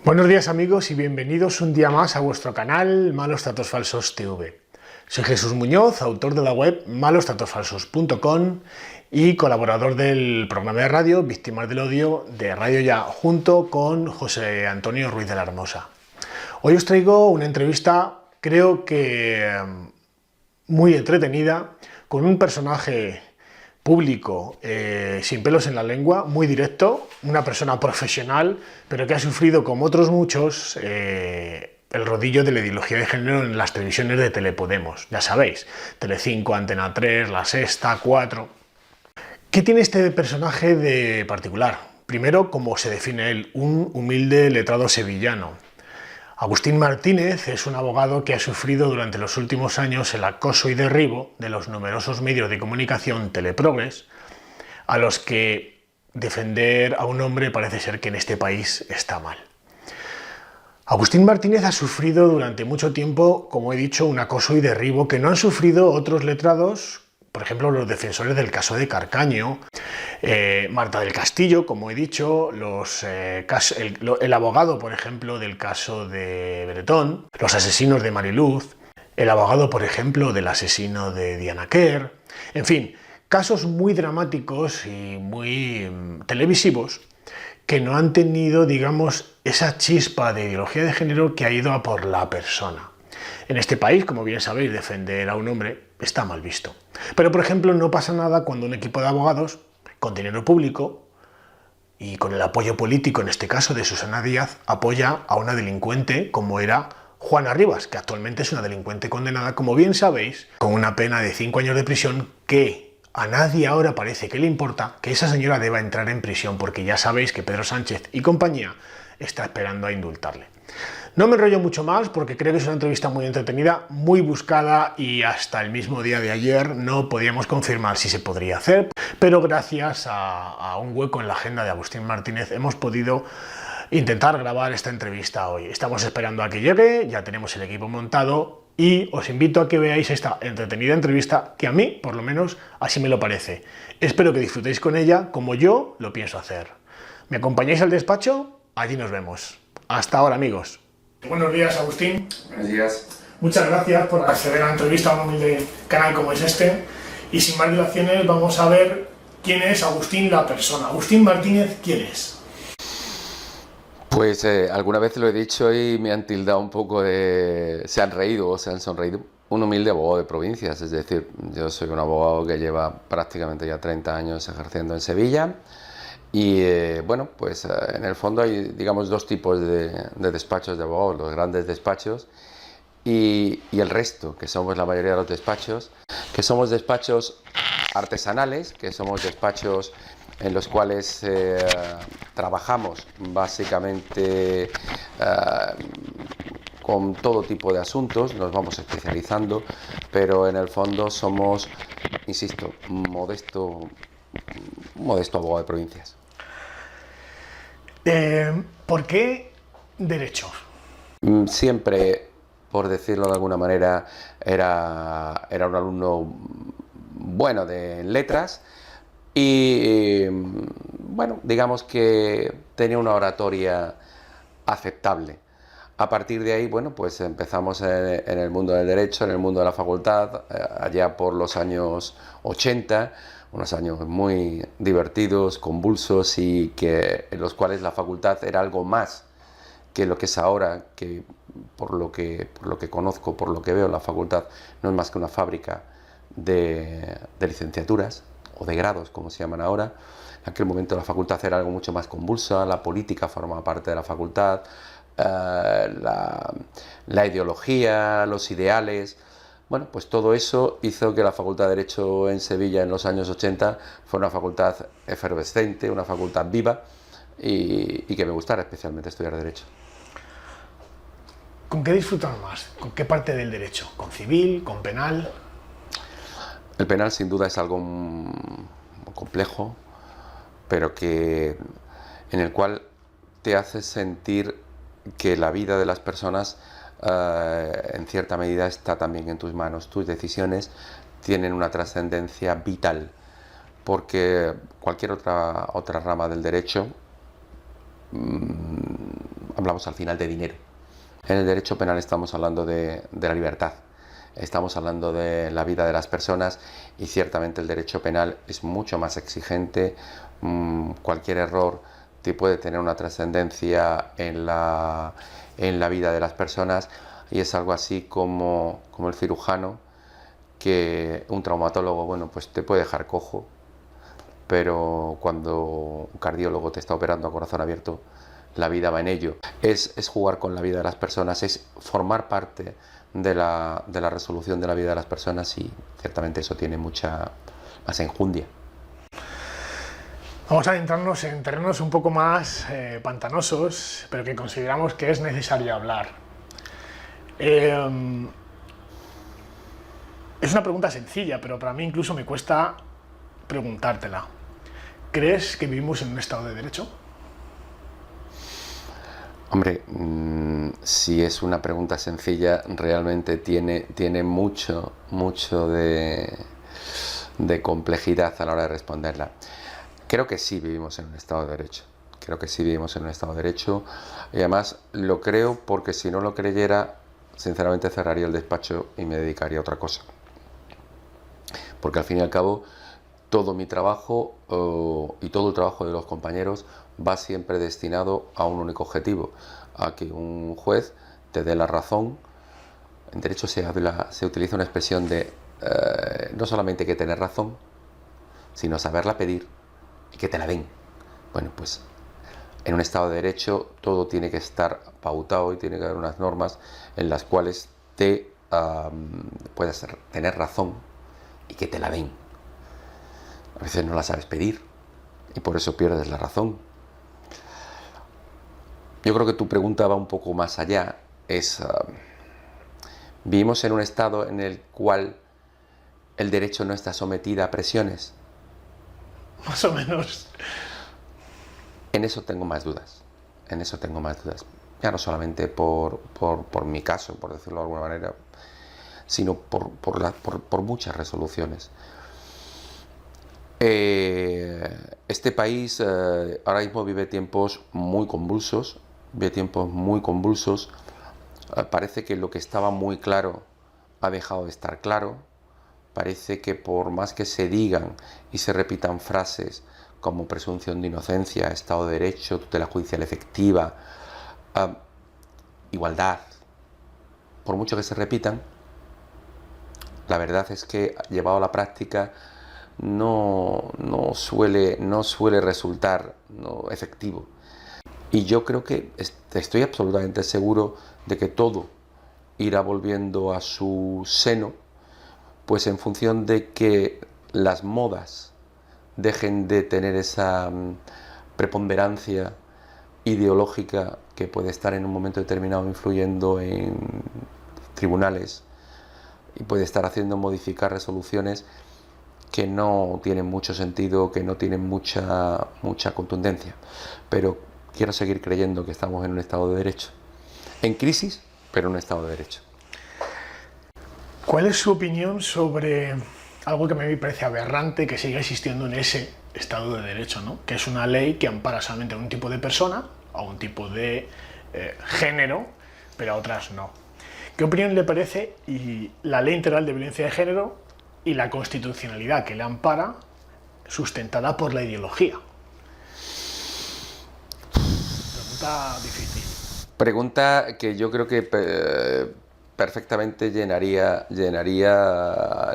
Buenos días amigos y bienvenidos un día más a vuestro canal Malos Datos Falsos TV. Soy Jesús Muñoz, autor de la web malosdatosfalsos.com y colaborador del programa de radio Víctimas del Odio de Radio Ya, junto con José Antonio Ruiz de la Hermosa. Hoy os traigo una entrevista, creo que muy entretenida, con un personaje público, sin pelos en la lengua, muy directo, una persona profesional, pero que ha sufrido, como otros muchos, el rodillo de la ideología de género en las televisiones de Telepodemos. Ya sabéis, Telecinco, Antena 3, La Sexta, 4... ¿Qué tiene este personaje de particular? Primero, como se define él, un humilde letrado sevillano. Agustín Martínez es un abogado que ha sufrido durante los últimos años el acoso y derribo de los numerosos medios de comunicación teleprogres, a los que defender a un hombre parece ser que en este país está mal. Agustín Martínez ha sufrido durante mucho tiempo, como he dicho, un acoso y derribo que no han sufrido otros letrados, por ejemplo, los defensores del caso de Carcaño, Marta del Castillo, como he dicho, el abogado, por ejemplo, del caso de Bretón, los asesinos de Mariluz, el abogado, por ejemplo, del asesino de Diana Quer, en fin, casos muy dramáticos y muy televisivos que no han tenido, digamos, esa chispa de ideología de género que ha ido a por la persona. En este país, como bien sabéis, defender a un hombre está mal visto. Pero, por ejemplo, no pasa nada cuando un equipo de abogados, con dinero público y con el apoyo político, en este caso de Susana Díaz, apoya a una delincuente como era Juana Rivas, que actualmente es una delincuente condenada, como bien sabéis, con una pena de 5 años de prisión que a nadie ahora parece que le importa que esa señora deba entrar en prisión, porque ya sabéis que Pedro Sánchez y compañía está esperando a indultarle. No me enrollo mucho más porque creo que es una entrevista muy entretenida, muy buscada y hasta el mismo día de ayer no podíamos confirmar si se podría hacer, pero gracias a un hueco en la agenda de Agustín Martínez hemos podido intentar grabar esta entrevista hoy. Estamos esperando a que llegue, ya tenemos el equipo montado y os invito a que veáis esta entretenida entrevista que a mí, por lo menos, así me lo parece. Espero que disfrutéis con ella como yo lo pienso hacer. ¿Me acompañáis al despacho? Allí nos vemos. Hasta ahora, amigos. Buenos días, Agustín. Buenos días. Muchas gracias por acceder a la entrevista a un humilde canal como es este. Y sin más dilaciones, vamos a ver quién es Agustín la persona. Agustín Martínez, ¿quién es? Pues alguna vez lo he dicho y me han tildado un poco de... se han reído o se han sonreído. Un humilde abogado de provincias, es decir, yo soy un abogado que lleva prácticamente ya 30 años ejerciendo en Sevilla. Y bueno, pues en el fondo hay, digamos, dos tipos de despachos de abogados, los grandes despachos y el resto, que somos la mayoría de los despachos, que somos despachos artesanales, que somos despachos en los cuales trabajamos básicamente con todo tipo de asuntos, nos vamos especializando, pero en el fondo somos, insisto, un modesto abogado de provincias. ¿Por qué derecho? Siempre, por decirlo de alguna manera, era un alumno bueno de letras y, bueno, digamos que tenía una oratoria aceptable. A partir de ahí, bueno, pues empezamos en el mundo del derecho, en el mundo de la facultad, allá por los años 80, unos años muy divertidos, convulsos y en los cuales la facultad era algo más que lo que es ahora, que por lo que conozco, por lo que veo, la facultad no es más que una fábrica de licenciaturas o de grados, como se llaman ahora. En aquel momento la facultad era algo mucho más convulsa, la política formaba parte de la facultad, la ideología, los ideales. Bueno, pues todo eso hizo que la Facultad de Derecho en Sevilla en los años 80 fuera una facultad efervescente, una facultad viva y que me gustara especialmente estudiar Derecho. ¿Con qué disfrutan más? ¿Con qué parte del derecho? ¿Con civil? ¿Con penal? El penal sin duda es algo complejo, pero en el cual te hace sentir que la vida de las personas en cierta medida está también en tus manos. Tus decisiones tienen una trascendencia vital, porque cualquier otra rama del derecho hablamos al final de dinero. En el derecho penal estamos hablando de la libertad, estamos hablando de la vida de las personas y ciertamente el derecho penal es mucho más exigente. Cualquier error te puede tener una trascendencia en la vida de las personas y es algo así como el cirujano, que un traumatólogo, bueno, pues te puede dejar cojo, pero cuando un cardiólogo te está operando a corazón abierto, la vida va en ello. Es jugar con la vida de las personas, es formar parte de la resolución de la vida de las personas y ciertamente eso tiene mucha más enjundia. Vamos a adentrarnos en terrenos un poco más pantanosos, pero que consideramos que es necesario hablar. Es una pregunta sencilla, pero para mí incluso me cuesta preguntártela. ¿Crees que vivimos en un Estado de Derecho? Hombre, si es una pregunta sencilla, realmente tiene mucho de complejidad a la hora de responderla. Creo que sí vivimos en un Estado de Derecho. Creo que sí vivimos en un Estado de Derecho. Y además lo creo porque si no lo creyera, sinceramente cerraría el despacho y me dedicaría a otra cosa. Porque al fin y al cabo, todo mi trabajo y todo el trabajo de los compañeros va siempre destinado a un único objetivo, a que un juez te dé la razón. En derecho se utiliza una expresión de no solamente que tener razón, sino saberla pedir y que te la den. Bueno, pues en un Estado de Derecho todo tiene que estar pautado y tiene que haber unas normas en las cuales te puedas tener razón y que te la den. A veces no la sabes pedir y por eso pierdes la razón. Yo creo que tu pregunta va un poco más allá. ¿Vivimos en un estado en el cual el derecho no está sometido a presiones? Más o menos. En eso tengo más dudas. Ya no solamente por mi caso, por decirlo de alguna manera, sino por muchas resoluciones. Este país ahora mismo vive tiempos muy convulsos. Parece que lo que estaba muy claro ha dejado de estar claro. Parece que por más que se digan y se repitan frases como presunción de inocencia, Estado de Derecho, tutela judicial efectiva, igualdad, por mucho que se repitan, la verdad es que llevado a la práctica no suele resultar efectivo. Y yo creo que estoy absolutamente seguro de que todo irá volviendo a su seno, pues en función de que las modas dejen de tener esa preponderancia ideológica que puede estar en un momento determinado influyendo en tribunales y puede estar haciendo modificar resoluciones que no tienen mucho sentido, que no tienen mucha contundencia. Pero quiero seguir creyendo que estamos en un Estado de Derecho. En crisis, pero en un Estado de Derecho. ¿Cuál es su opinión sobre algo que a mí me parece aberrante que siga existiendo en ese Estado de Derecho, ¿no? Que es una ley que ampara solamente a un tipo de persona, a un tipo de género, pero a otras no? ¿Qué opinión le parece y la Ley Integral de Violencia de Género y la constitucionalidad que le ampara, sustentada por la ideología? Pregunta difícil. Pregunta que yo creo que perfectamente llenaría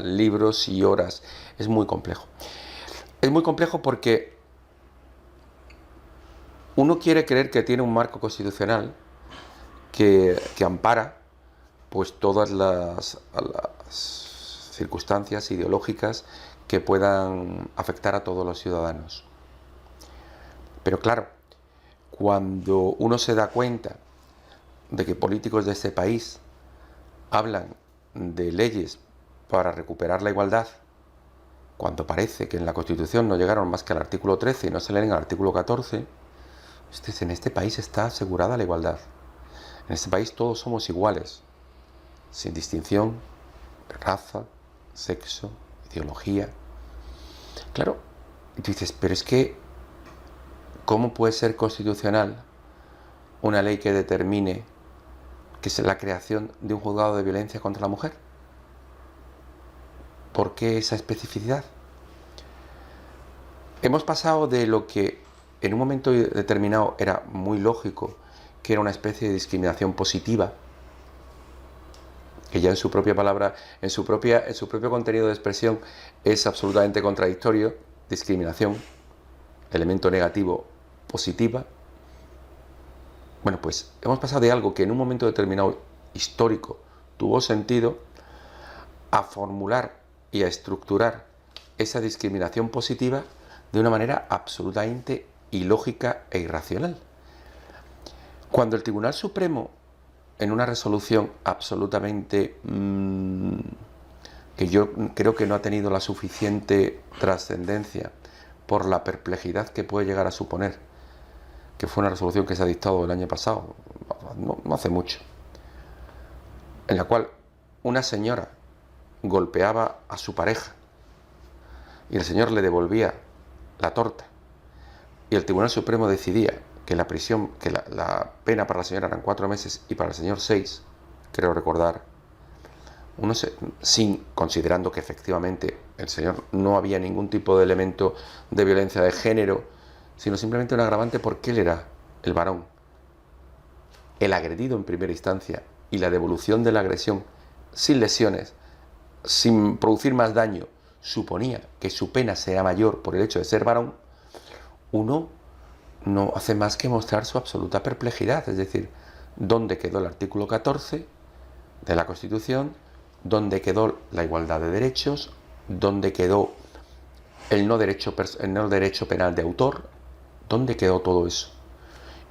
libros y horas. Es muy complejo. Es muy complejo porque uno quiere creer que tiene un marco constitucional que ampara pues todas las circunstancias ideológicas que puedan afectar a todos los ciudadanos. Pero claro, cuando uno se da cuenta de que políticos de este país hablan de leyes para recuperar la igualdad, cuando parece que en la Constitución no llegaron más que al artículo 13 y no se leen al artículo 14, en este país está asegurada la igualdad. En este país todos somos iguales, sin distinción de raza, sexo, ideología. Claro, y tú dices, pero es que, ¿cómo puede ser constitucional una ley que determine que es la creación de un juzgado de violencia contra la mujer? ¿Por qué esa especificidad? Hemos pasado de lo que en un momento determinado era muy lógico, que era una especie de discriminación positiva, que ya en su propia palabra, en su propio contenido de expresión es absolutamente contradictorio. Discriminación, elemento negativo, positiva. Bueno, pues hemos pasado de algo que en un momento determinado histórico tuvo sentido, a formular y a estructurar esa discriminación positiva de una manera absolutamente ilógica e irracional. Cuando el Tribunal Supremo, en una resolución absolutamente que yo creo que no ha tenido la suficiente trascendencia por la perplejidad que puede llegar a suponer, que fue una resolución que se ha dictado el año pasado, no hace mucho, en la cual una señora golpeaba a su pareja y el señor le devolvía la torta, y el Tribunal Supremo decidía que la prisión, que la pena para la señora eran 4 meses y para el señor 6, creo recordar, considerando que efectivamente el señor no había ningún tipo de elemento de violencia de género, sino simplemente un agravante porque él era el varón, el agredido en primera instancia, y la devolución de la agresión sin lesiones, sin producir más daño, suponía que su pena sea mayor por el hecho de ser varón. Uno no hace más que mostrar su absoluta perplejidad, es decir, ¿dónde quedó el artículo 14 de la Constitución? ¿Dónde quedó la igualdad de derechos? ¿Dónde quedó el no derecho penal de autor? ¿Dónde quedó todo eso?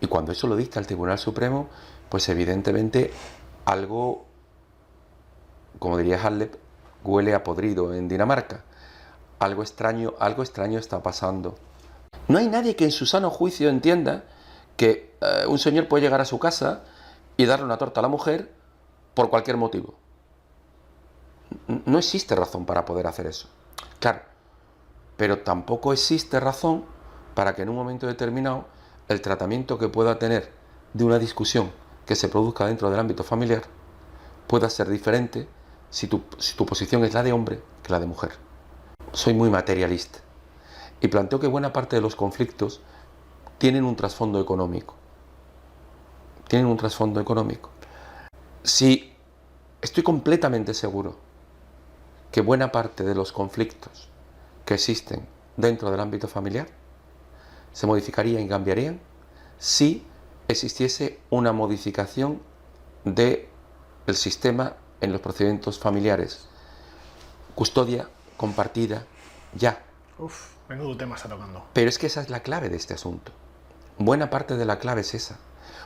Y cuando eso lo dicta el Tribunal Supremo, pues evidentemente algo, como diría Haslep, huele a podrido en Dinamarca. Algo extraño está pasando. No hay nadie que en su sano juicio entienda que un señor puede llegar a su casa y darle una torta a la mujer por cualquier motivo. No existe razón para poder hacer eso. Claro, pero tampoco existe razón para que en un momento determinado el tratamiento que pueda tener de una discusión que se produzca dentro del ámbito familiar pueda ser diferente si tu posición es la de hombre que la de mujer. Soy muy materialista y planteo que buena parte de los conflictos tienen un trasfondo económico. Si estoy completamente seguro que buena parte de los conflictos que existen dentro del ámbito familiar se modificarían y cambiarían si existiese una modificación del sistema en los procedimientos familiares. Custodia compartida, ya. Menudo tema está tocando. Pero es que esa es la clave de este asunto. Buena parte de la clave es esa.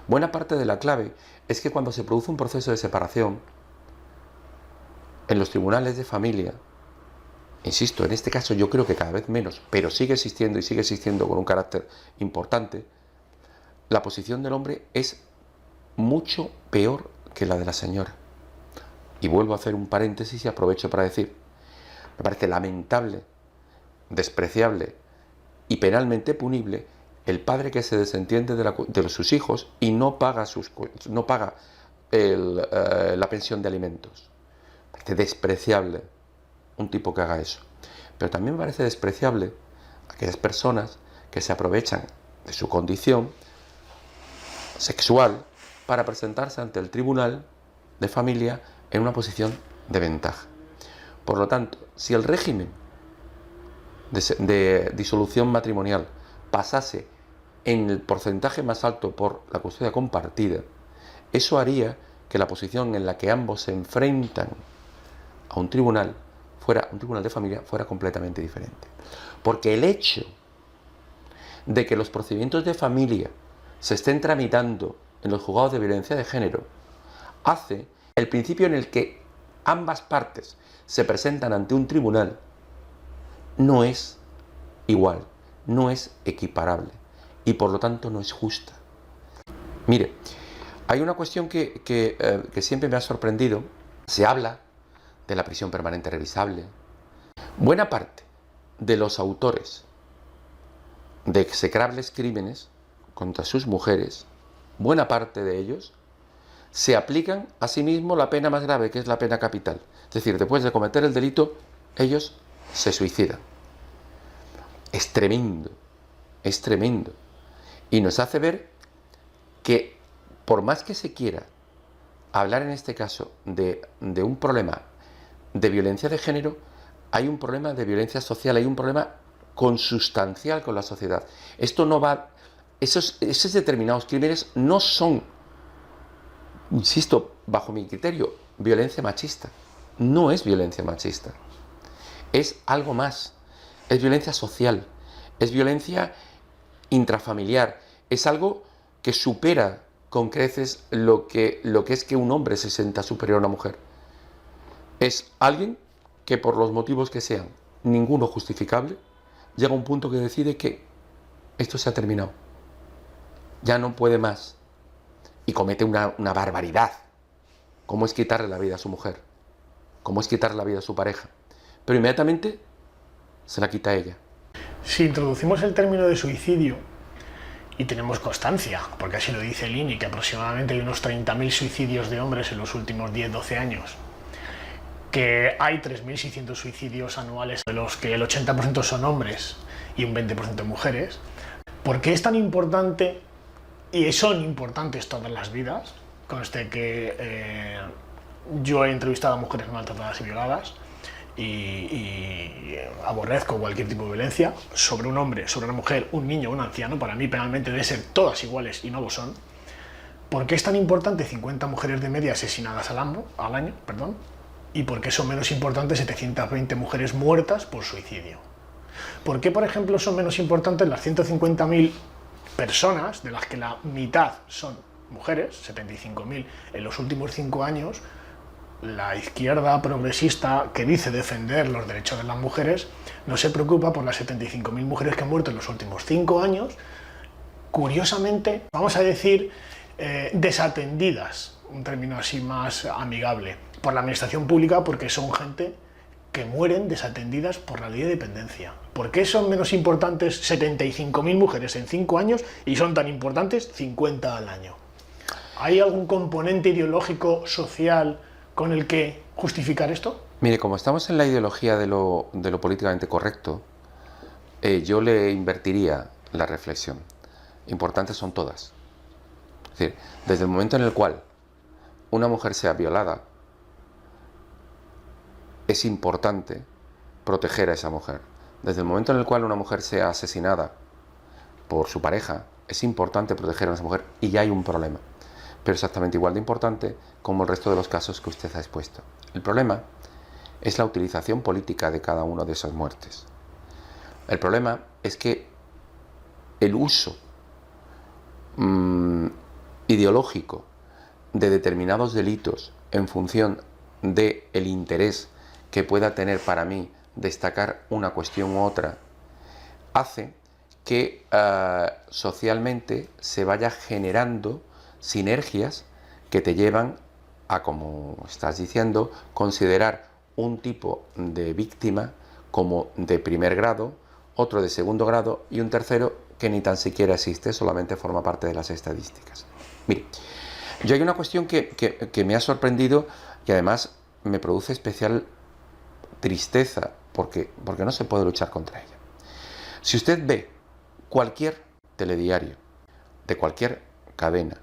Buena parte de la clave es que cuando se produce un proceso de separación, en los tribunales de familia, insisto, en este caso yo creo que cada vez menos, pero sigue existiendo con un carácter importante, la posición del hombre es mucho peor que la de la señora. Y vuelvo a hacer un paréntesis y aprovecho para decir, me parece lamentable, despreciable y penalmente punible el padre que se desentiende de sus hijos y no paga la pensión de alimentos. Me parece despreciable un tipo que haga eso. Pero también me parece despreciable aquellas personas que se aprovechan de su condición sexual para presentarse ante el tribunal de familia en una posición de ventaja. Por lo tanto, si el régimen de disolución matrimonial pasase en el porcentaje más alto por la custodia compartida, eso haría que la posición en la que ambos se enfrentan a un tribunal de familia fuera completamente diferente. Porque el hecho de que los procedimientos de familia se estén tramitando en los juzgados de violencia de género hace el principio en el que ambas partes se presentan ante un tribunal no es igual, no es equiparable y por lo tanto no es justa. Mire, hay una cuestión que siempre me ha sorprendido. Se habla de la prisión permanente revisable. Buena parte de los autores de execrables crímenes contra sus mujeres buena parte de ellos, se aplican a sí mismos la pena más grave, que es la pena capital. Es decir, después de cometer el delito, ellos se suicidan. Es tremendo, es tremendo. Y nos hace ver que, por más que se quiera hablar en este caso de un problema de violencia de género, hay un problema de violencia social, hay un problema consustancial con la sociedad. Esto no va... Esos determinados crímenes no son, insisto, bajo mi criterio, violencia machista. No es violencia machista. Es algo más. Es violencia social. Es violencia intrafamiliar. Es algo que supera con creces lo que es que un hombre se sienta superior a una mujer. Es alguien que, por los motivos que sean, ninguno justificable, llega a un punto que decide que esto se ha terminado. Ya no puede más. Y comete una barbaridad. ¿Cómo es quitarle la vida a su mujer? ¿Cómo es quitarle la vida a su pareja? Pero inmediatamente se la quita a ella. Si introducimos el término de suicidio, y tenemos constancia, porque así lo dice el INI, que aproximadamente hay unos 30.000 suicidios de hombres en los últimos 10-12 años, que hay 3.600 suicidios anuales, de los que el 80% son hombres y un 20% mujeres, ¿por qué es tan importante, y son importantes todas las vidas? Conste que yo he entrevistado a mujeres maltratadas y violadas, y aborrezco cualquier tipo de violencia sobre un hombre, sobre una mujer, un niño, un anciano. Para mí penalmente deben ser todas iguales y no lo son. ¿Por qué es tan importante 50 mujeres de media asesinadas al año? ¿Y por qué son menos importantes 720 mujeres muertas por suicidio? ¿Por qué, por ejemplo, son menos importantes las 150.000 personas, de las que la mitad son mujeres, 75.000 en los últimos 5 años? La izquierda progresista, que dice defender los derechos de las mujeres, no se preocupa por las 75.000 mujeres que han muerto en los últimos 5 años, curiosamente, vamos a decir, desatendidas, un término así más amigable, por la administración pública, porque son gente que mueren desatendidas por la ley de dependencia. ¿Por qué son menos importantes 75.000 mujeres en 5 años y son tan importantes 50 al año? ¿Hay algún componente ideológico, social, con el que justificar esto? Mire, como estamos en la ideología de lo políticamente correcto, yo le invertiría la reflexión. Importantes son todas. Es decir, desde el momento en el cual una mujer sea violada, es importante proteger a esa mujer. Desde el momento en el cual una mujer sea asesinada por su pareja, es importante proteger a esa mujer, y ya hay un problema. Pero exactamente igual de importante como el resto de los casos que usted ha expuesto. El problema es la utilización política de cada una de esas muertes. El problema es que el uso ideológico de determinados delitos en función del interés que pueda tener para mí destacar una cuestión u otra, hace que socialmente se vaya generando sinergias que te llevan a, como estás diciendo, considerar un tipo de víctima como de primer grado, otro de segundo grado y un tercero que ni tan siquiera existe, solamente forma parte de las estadísticas. Mire, yo hay una cuestión que me ha sorprendido y además me produce especial tristeza porque no se puede luchar contra ella. Si usted ve cualquier telediario de cualquier cadena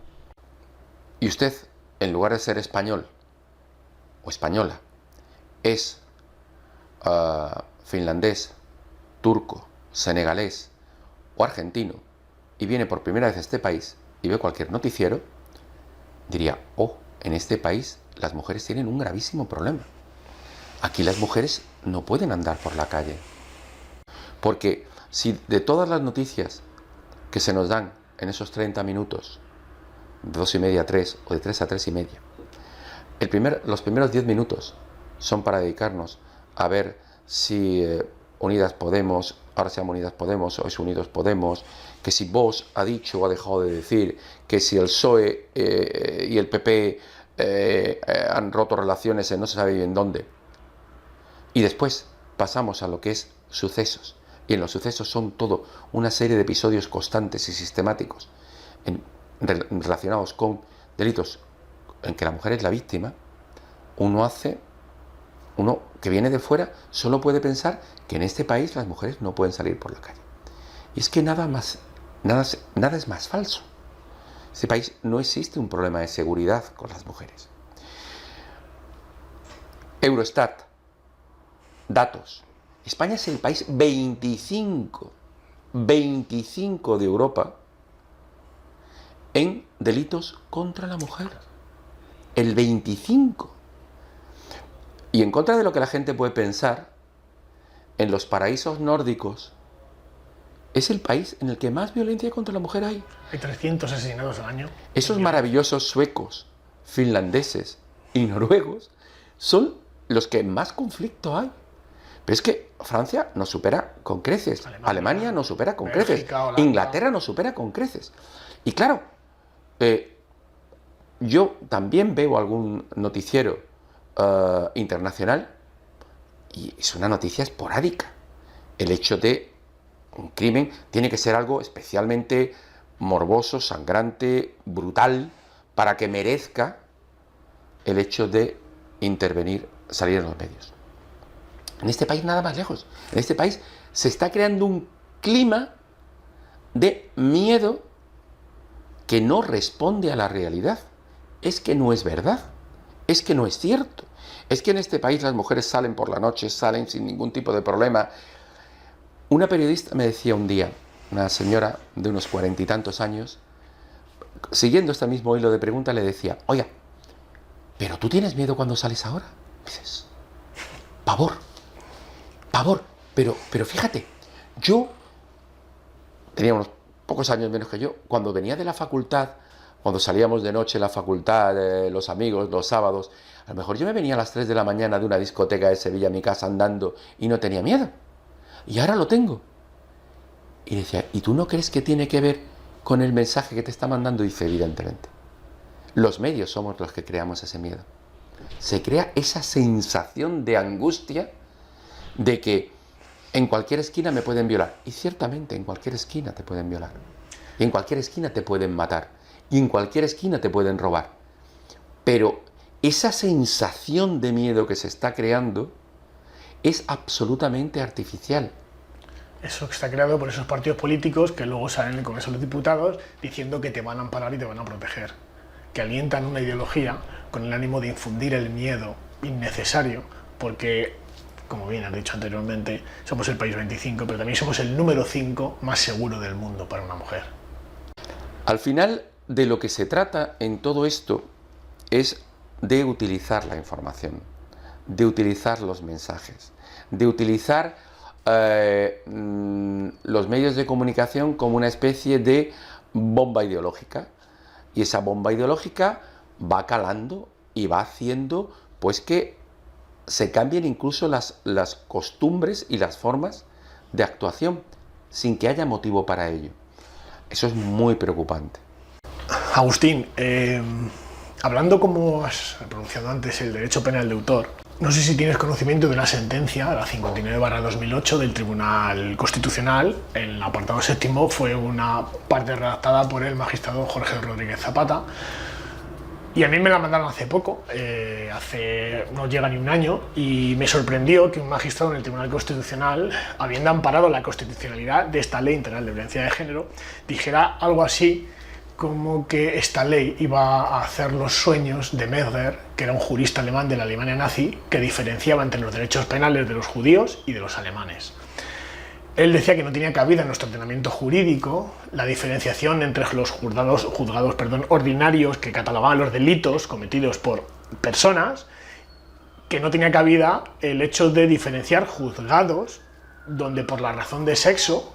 y usted, en lugar de ser español o española, es finlandés, turco, senegalés o argentino y viene por primera vez a este país y ve cualquier noticiero, diría, oh, en este país las mujeres tienen un gravísimo problema. Aquí las mujeres no pueden andar por la calle. Porque si de todas las noticias que se nos dan en esos 30 minutos, de 2:30 a 3 o de 3 a 3:30, los primeros 10 minutos son para dedicarnos a ver si Unidas Podemos, ahora se llama Unidas Podemos o es Unidos Podemos, que si Vox ha dicho o ha dejado de decir, que si el PSOE y el PP han roto relaciones en no se sabe bien dónde. Y después pasamos a lo que es sucesos. Y en los sucesos son todo una serie de episodios constantes y sistemáticos. relacionados con delitos en que la mujer es la víctima, uno que viene de fuera solo puede pensar que en este país las mujeres no pueden salir por la calle. Y es que nada es más falso. En este país no existe un problema de seguridad con las mujeres. Eurostat, datos. España es el país 25 de Europa en delitos contra la mujer. El 25. Y en contra de lo que la gente puede pensar, en los paraísos nórdicos es el país en el que más violencia contra la mujer hay. Hay 300 asesinatos al año. Esos maravillosos suecos, finlandeses y noruegos son los que más conflicto hay. Pero es que Francia nos supera con creces, Alemania nos supera con creces, Holanda. Inglaterra nos supera con creces. Y claro, yo también veo algún noticiero internacional y es una noticia esporádica. El hecho de un crimen tiene que ser algo especialmente morboso, sangrante, brutal, para que merezca el hecho de intervenir, salir en los medios. En este país nada más lejos. En este país se está creando un clima de miedo que no responde a la realidad. Es que no es verdad. Es que no es cierto. Es que en este país las mujeres salen por la noche, salen sin ningún tipo de problema. Una periodista me decía un día, una señora de unos 40 y tantos años, siguiendo este mismo hilo de pregunta, le decía: oiga, ¿pero tú tienes miedo cuando sales ahora? Dices, pavor, pero fíjate, yo tenía unos pocos años menos que yo, cuando venía de la facultad, cuando salíamos de noche en la facultad, los amigos, los sábados, a lo mejor yo me venía a las 3 de la mañana de una discoteca de Sevilla a mi casa andando y no tenía miedo. Y ahora lo tengo. Y decía, ¿y tú no crees que tiene que ver con el mensaje que te está mandando? Y dice, evidentemente. Los medios somos los que creamos ese miedo. Se crea esa sensación de angustia de que en cualquier esquina me pueden violar. Y ciertamente en cualquier esquina te pueden violar. Y en cualquier esquina te pueden matar. Y en cualquier esquina te pueden robar. Pero esa sensación de miedo que se está creando es absolutamente artificial. Eso que está creado por esos partidos políticos que luego salen en el Congreso de los Diputados diciendo que te van a amparar y te van a proteger. Que alientan una ideología con el ánimo de infundir el miedo innecesario, porque, como bien has dicho anteriormente, somos el país 25, pero también somos el número 5 más seguro del mundo para una mujer. Al final, de lo que se trata en todo esto es de utilizar la información, de utilizar los mensajes, de utilizar los medios de comunicación como una especie de bomba ideológica. Y esa bomba ideológica va calando y va haciendo pues que se cambien incluso las costumbres y las formas de actuación sin que haya motivo para ello. Eso es muy preocupante. Agustín, hablando como has pronunciado antes el derecho penal de autor, no sé si tienes conocimiento de una sentencia, la 59/2008 del Tribunal Constitucional. En el apartado séptimo fue una parte redactada por el magistrado Jorge Rodríguez Zapata. Y a mí me la mandaron hace poco, no llega ni un año, y me sorprendió que un magistrado en el Tribunal Constitucional, habiendo amparado la constitucionalidad de esta ley integral de violencia de género, dijera algo así como que esta ley iba a hacer los sueños de Mesmer, que era un jurista alemán de la Alemania nazi, que diferenciaba entre los derechos penales de los judíos y de los alemanes. Él decía que no tenía cabida en nuestro ordenamiento jurídico la diferenciación entre los juzgados ordinarios que catalogaban los delitos cometidos por personas, que no tenía cabida el hecho de diferenciar juzgados donde por la razón de sexo,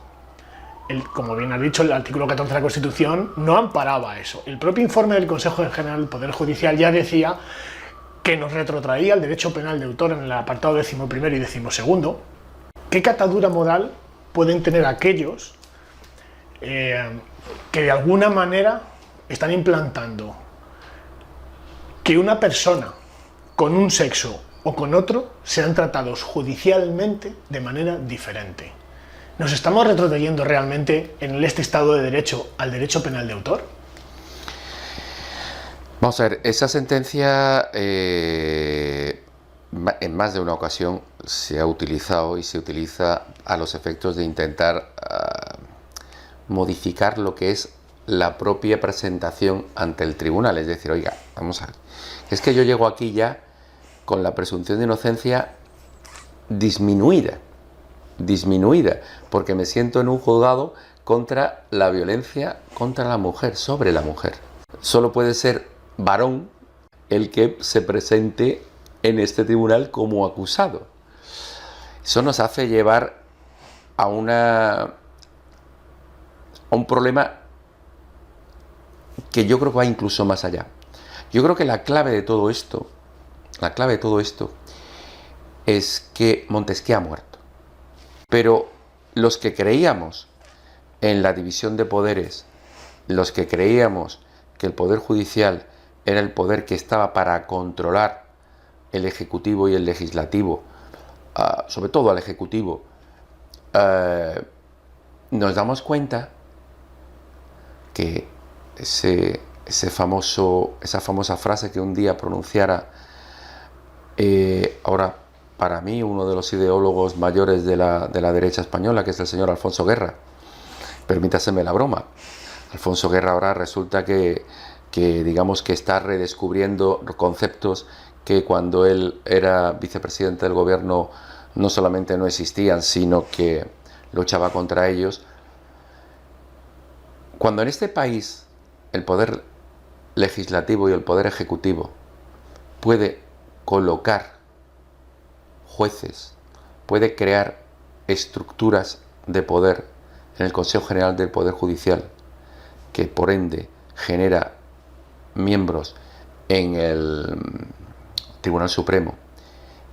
como bien has dicho, el artículo 14 de la Constitución no amparaba eso. El propio informe del Consejo General del Poder Judicial ya decía que nos retrotraía el derecho penal de autor en el apartado 11º y 12º. ¿Qué catadura moral pueden tener aquellos que de alguna manera están implantando que una persona con un sexo o con otro sean tratados judicialmente de manera diferente? ¿Nos estamos retrocediendo realmente en este Estado de Derecho al derecho penal de autor? Vamos a ver, esa sentencia en más de una ocasión se ha utilizado y se utiliza a los efectos de intentar modificar lo que es la propia presentación ante el tribunal. Es decir, oiga, vamos a ver, es que yo llego aquí ya con la presunción de inocencia disminuida, porque me siento en un juzgado contra la violencia contra la mujer, sobre la mujer. Solo puede ser varón el que se presente en este tribunal como acusado. Eso nos hace llevar a un problema que yo creo que va incluso más allá. Yo creo que la clave de todo esto es que Montesquieu ha muerto. Pero los que creíamos en la división de poderes, los que creíamos que el poder judicial era el poder que estaba para controlar el ejecutivo y el legislativo, sobre todo al ejecutivo, nos damos cuenta que esa famosa frase que un día pronunciara ahora para mí uno de los ideólogos mayores de la derecha española, que es el señor Alfonso Guerra, permítaseme la broma, Alfonso Guerra ahora resulta que digamos que está redescubriendo conceptos que cuando él era vicepresidente del gobierno no solamente no existían, sino que luchaba contra ellos. Cuando en este país el poder legislativo y el poder ejecutivo puede colocar jueces, puede crear estructuras de poder en el Consejo General del Poder Judicial, que por ende genera miembros en el Tribunal Supremo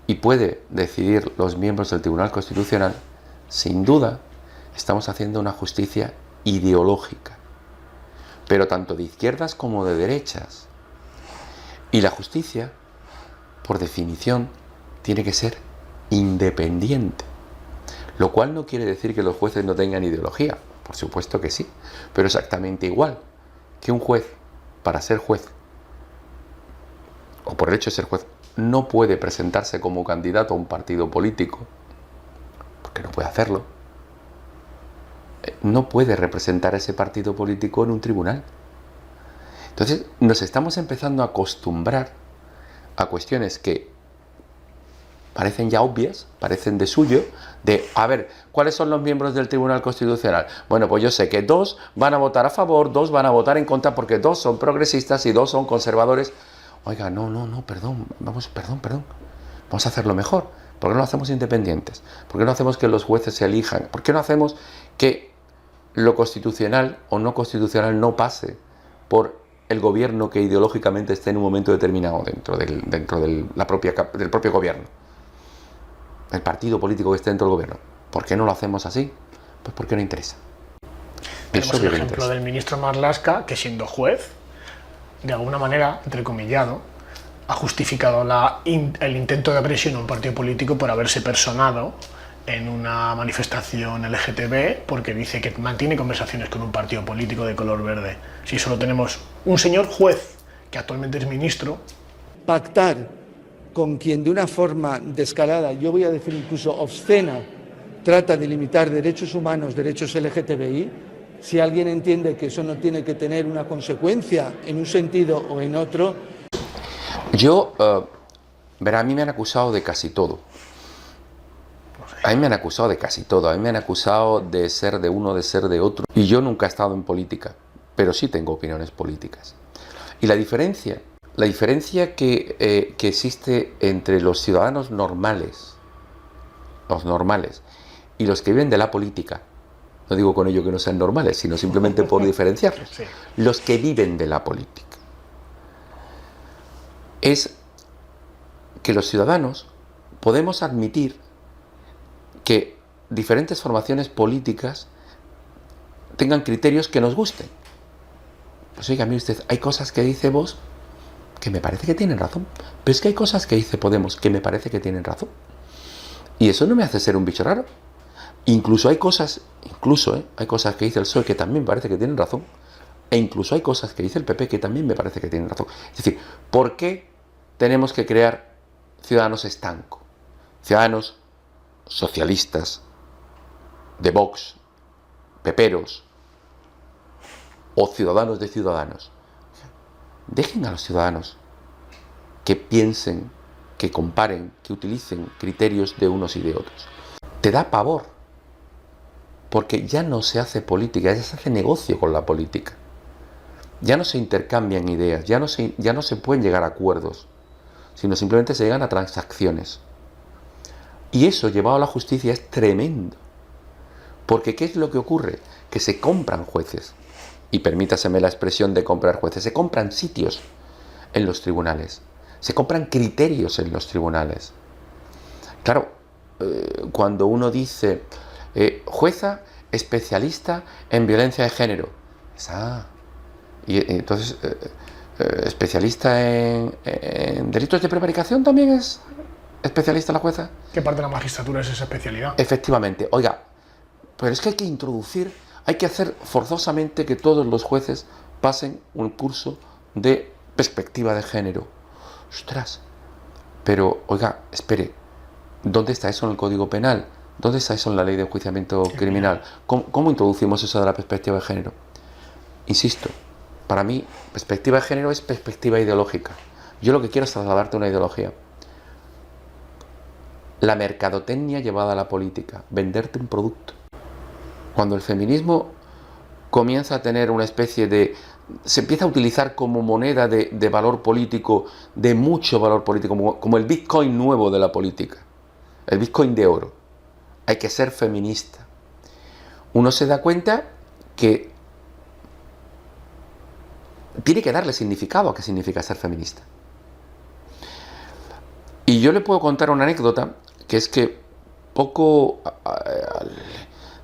y puede decidir los miembros del Tribunal Constitucional, sin duda estamos haciendo una justicia ideológica, pero tanto de izquierdas como de derechas. Y la justicia, por definición, tiene que ser independiente, lo cual no quiere decir que los jueces no tengan ideología, por supuesto que sí, pero exactamente igual que un juez, para ser juez, o por el hecho de ser juez, no puede presentarse como candidato a un partido político, porque no puede hacerlo, no puede representar a ese partido político en un tribunal. Entonces nos estamos empezando a acostumbrar a cuestiones que parecen ya obvias, parecen de suyo, de, a ver, ¿cuáles son los miembros del Tribunal Constitucional? Bueno, pues yo sé que 2 van a votar a favor, 2 van a votar en contra, porque 2 son progresistas y 2 son conservadores. Oiga, no, perdón, vamos a hacerlo mejor. ¿Por qué no lo hacemos independientes? ¿Por qué no hacemos que los jueces se elijan? ¿Por qué no hacemos que lo constitucional o no constitucional no pase por el gobierno que ideológicamente esté en un momento determinado dentro del propio gobierno? El partido político que esté dentro del gobierno. ¿Por qué no lo hacemos así? Pues porque no interesa. Tenemos el ejemplo del ministro Marlaska, que siendo juez, de alguna manera, entrecomillado, ha justificado el intento de agresión a un partido político por haberse personado en una manifestación LGTB porque dice que mantiene conversaciones con un partido político de color verde. Si solo tenemos un señor juez, que actualmente es ministro. Pactar con quien de una forma descarada, yo voy a decir incluso obscena, trata de limitar derechos humanos, derechos LGTBI, si alguien entiende que eso no tiene que tener una consecuencia en un sentido o en otro. Verá, a mí me han acusado de casi todo. A mí me han acusado de casi todo. A mí me han acusado de ser de uno, de ser de otro. Y yo nunca he estado en política, pero sí tengo opiniones políticas. Y la diferencia que existe entre los ciudadanos normales, y los que viven de la política, no digo con ello que no sean normales, sino simplemente por diferenciarlos, sí. Los que viven de la política, es que los ciudadanos podemos admitir que diferentes formaciones políticas tengan criterios que nos gusten. Pues oiga, mire usted, hay cosas que dice Vox que me parece que tienen razón, pero es que hay cosas que dice Podemos que me parece que tienen razón. Y eso no me hace ser un bicho raro. Incluso hay cosas que dice el PSOE que también parece que tienen razón. E incluso hay cosas que dice el PP que también me parece que tienen razón. Es decir, ¿por qué tenemos que crear ciudadanos estanco? Ciudadanos socialistas, de Vox, peperos o ciudadanos de Ciudadanos. Dejen a los ciudadanos que piensen, que comparen, que utilicen criterios de unos y de otros. Te da pavor, porque ya no se hace política, ya se hace negocio con la política. Ya no se intercambian ideas, ya no se pueden llegar a acuerdos, sino simplemente se llegan a transacciones. Y eso, llevado a la justicia, es tremendo. Porque ¿qué es lo que ocurre? Que se compran jueces. Y permítaseme la expresión de comprar jueces. Se compran sitios en los tribunales. Se compran criterios en los tribunales. Claro, cuando uno dice jueza especialista en violencia de género. Y entonces, especialista en delitos de prevaricación también es especialista la jueza. ¿Qué parte de la magistratura es esa especialidad? Efectivamente. Oiga, pero es que hay que introducir, hay que hacer forzosamente que todos los jueces pasen un curso de perspectiva de género. Ostras, pero oiga, espere, ¿dónde está eso en el Código Penal? ¿Dónde está eso en la Ley de Enjuiciamiento Criminal? ¿Cómo introducimos eso de la perspectiva de género? Insisto, para mí, perspectiva de género es perspectiva ideológica. Yo lo que quiero es trasladarte una ideología. La mercadotecnia llevada a la política, venderte un producto. Cuando el feminismo comienza a tener una especie de... se empieza a utilizar como moneda de valor político, de mucho valor político, como el Bitcoin nuevo de la política, el Bitcoin de oro. Hay que ser feminista. Uno se da cuenta que tiene que darle significado a qué significa ser feminista. Y yo le puedo contar una anécdota, que es que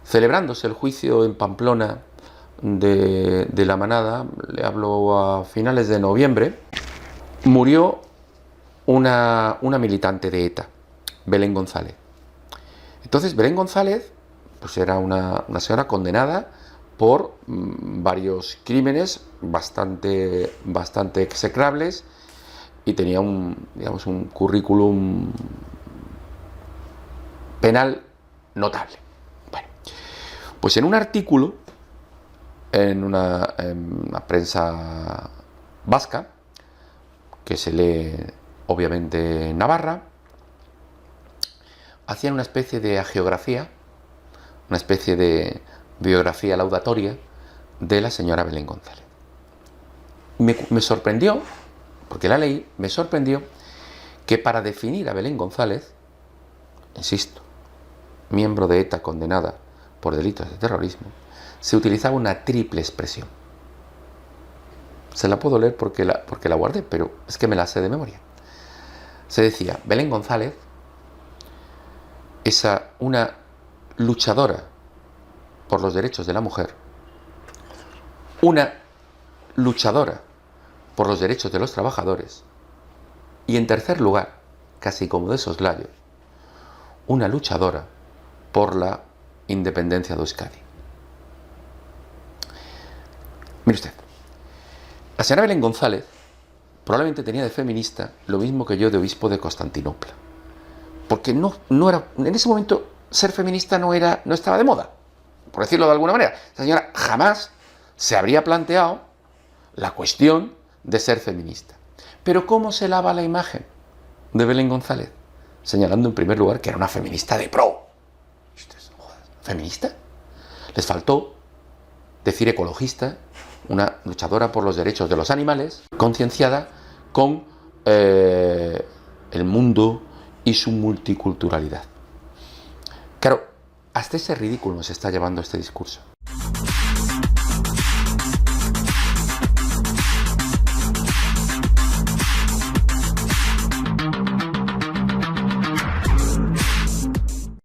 celebrándose el juicio en Pamplona de la Manada, le hablo a finales de noviembre, murió una militante de ETA, Belén González. Entonces Belén González pues era una señora condenada por varios crímenes bastante execrables y tenía un currículum penal notable. Bueno, pues en un artículo en una prensa vasca, que se lee obviamente en Navarra, hacían una especie de hagiografía, una especie de biografía laudatoria de la señora Belén González. Me sorprendió, porque la leí, me sorprendió que para definir a Belén González, insisto, miembro de ETA condenada por delitos de terrorismo, se utilizaba una triple expresión. Se la puedo leer porque la guardé, pero es que me la sé de memoria. Se decía, Belén González es una luchadora por los derechos de la mujer, una luchadora por los derechos de los trabajadores y, en tercer lugar, casi como de soslayo, una luchadora por la independencia de Euskadi. Mire usted, la señora Belén González probablemente tenía de feminista lo mismo que yo de obispo de Constantinopla, porque no era, en ese momento ser feminista no estaba de moda, por decirlo de alguna manera. Esta señora jamás se habría planteado la cuestión de ser feminista. Pero ¿cómo se lava la imagen de Belén González? Señalando en primer lugar que era una feminista de pro. ¿Feminista? Les faltó decir ecologista, una luchadora por los derechos de los animales, concienciada con el mundo y su multiculturalidad. Claro, hasta ese ridículo nos está llevando este discurso.